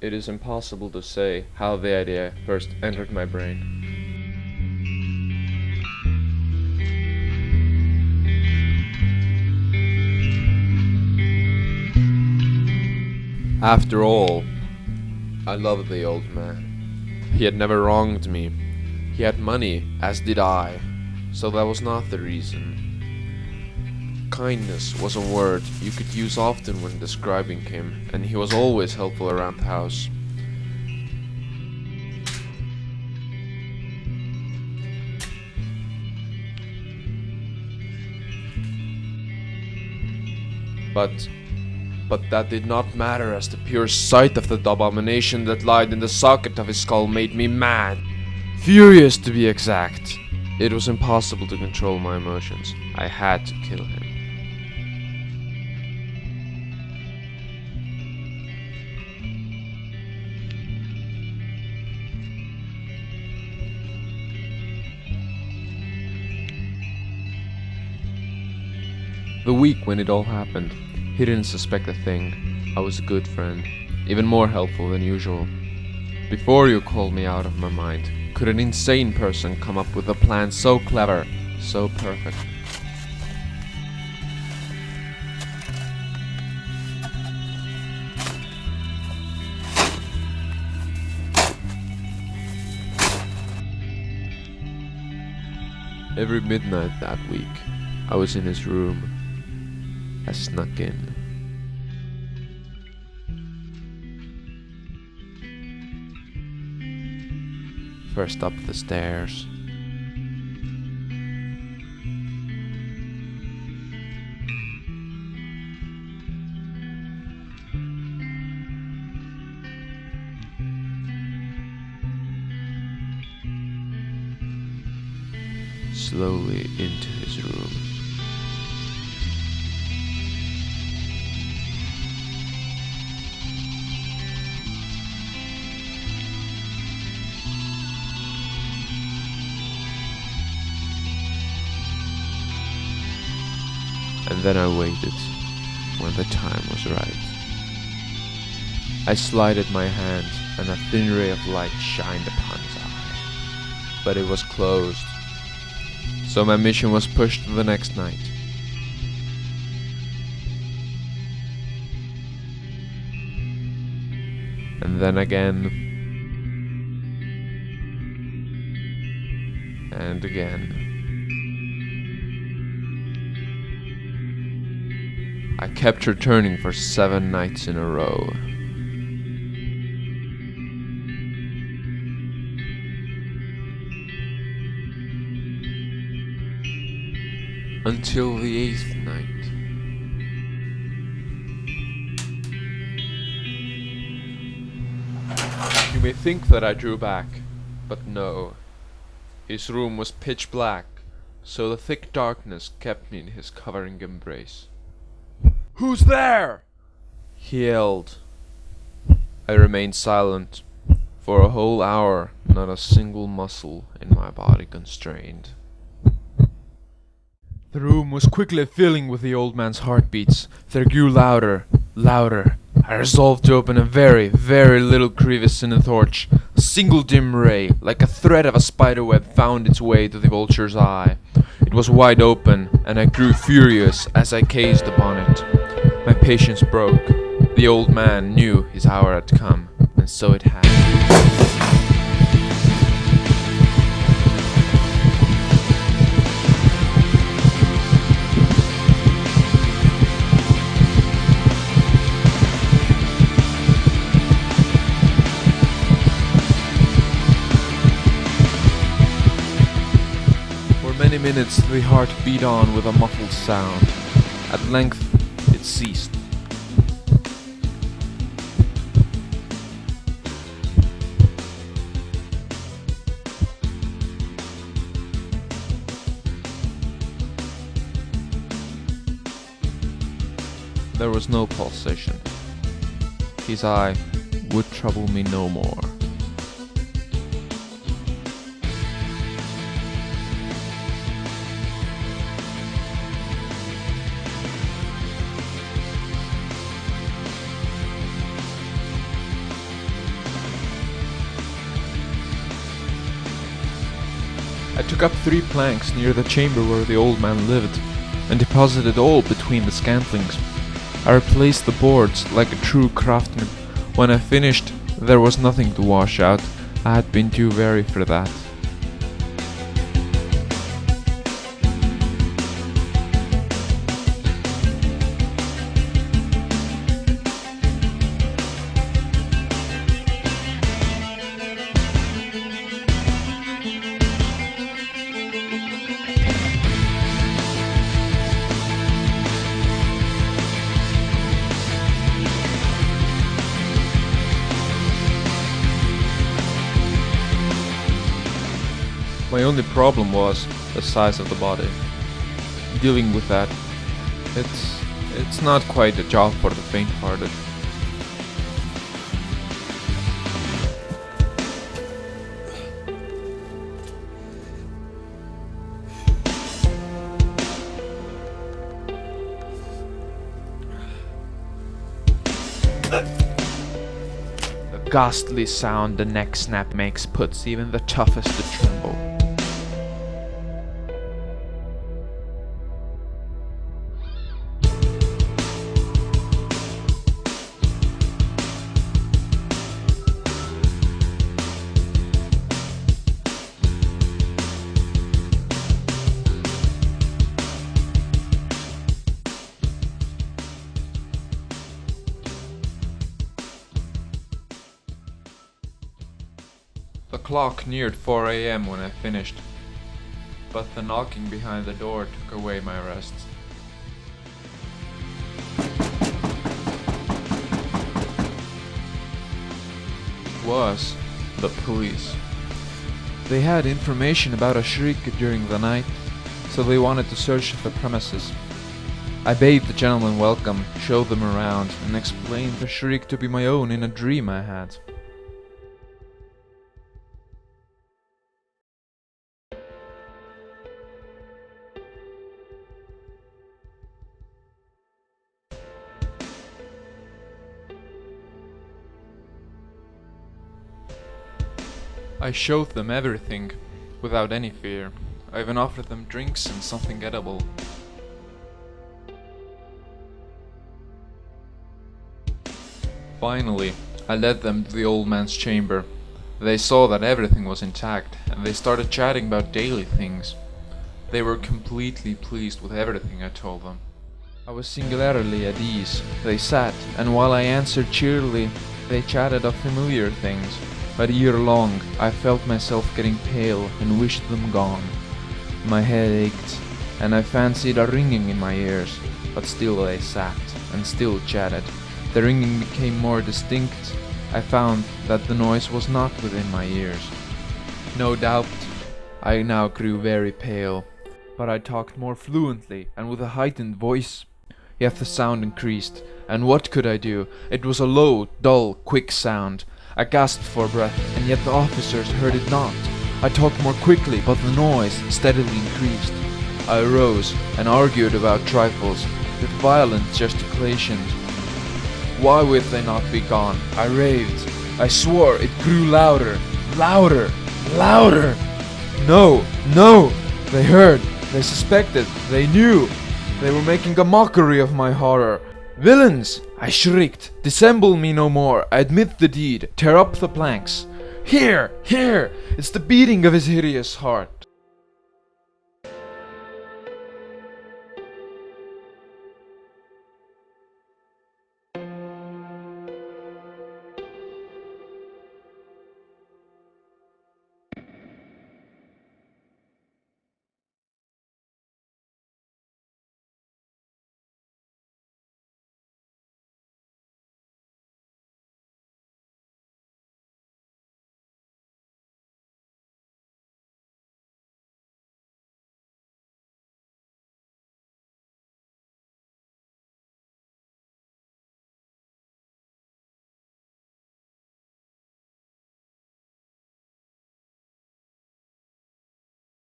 It is impossible to say how the idea first entered my brain. After all, I loved the old man. He had never wronged me. He had money, as did I, so that was not the reason. Kindness was a word you could use often when describing him, and he was always helpful around the house. But that did not matter, as the pure sight of the abomination that lied in the socket of his skull made me mad. Furious, to be exact. It was impossible to control my emotions. I had to kill him. The week when it all happened, he didn't suspect a thing. I was a good friend, even more helpful than usual. Before you called me out of my mind, could an insane person come up with a plan so clever, so perfect? Every midnight that week, I was in his room. I snuck in. First up the stairs. Slowly into his room. And then I waited, when the time was right. I slided my hand, and a thin ray of light shined upon his eye. But it was closed, so my mission was pushed to the next night. And then again, and again. I kept returning for 7 nights in a row. Until the 8th night. You may think that I drew back, but no. His room was pitch black, so the thick darkness kept me in his covering embrace. "Who's there?" he yelled. I remained silent. For a whole hour, not a single muscle in my body constrained. The room was quickly filling with the old man's heartbeats. They grew louder, louder. I resolved to open a very, very little crevice in the torch. A single dim ray, like a thread of a spiderweb, found its way to the vulture's eye. It was wide open, and I grew furious as I gazed upon it. My patience broke. The old man knew his hour had come, and so it had. For many minutes the heart beat on with a muffled sound. At length it ceased. There was no pulsation. His eye would trouble me no more. I took up 3 planks near the chamber where the old man lived, and deposited all between the scantlings. I replaced the boards like a true craftsman. When I finished, there was nothing to wash out. I had been too wary for that. My only problem was the size of the body. Dealing with that, it's not quite a job for the faint-hearted. The ghastly sound the neck snap makes puts even the toughest to tremble. The clock neared 4 a.m. when I finished, but the knocking behind the door took away my rest. It was the police. They had information about a shriek during the night, so they wanted to search the premises. I bade the gentlemen welcome, showed them around, and explained the shriek to be my own in a dream I had. I showed them everything, without any fear. I even offered them drinks and something edible. Finally, I led them to the old man's chamber. They saw that everything was intact, and they started chatting about daily things. They were completely pleased with everything I told them. I was singularly at ease. They sat, and while I answered cheerily, they chatted of familiar things. But ere long, I felt myself getting pale and wished them gone. My head ached, and I fancied a ringing in my ears, but still they sat, and still chatted. The ringing became more distinct. I found that the noise was not within my ears. No doubt, I now grew very pale, but I talked more fluently and with a heightened voice. Yet the sound increased, and what could I do? It was a low, dull, quick sound. I gasped for breath, and yet the officers heard it not. I talked more quickly, but the noise steadily increased. I arose and argued about trifles, with violent gesticulations. Why would they not be gone? I raved. I swore. It grew louder, louder, louder. No, no! They heard, they suspected, they knew. They were making a mockery of my horror. Villains! I shrieked. Dissemble me no more. I admit the deed. Tear up the planks. Here! Here! It's the beating of his hideous heart.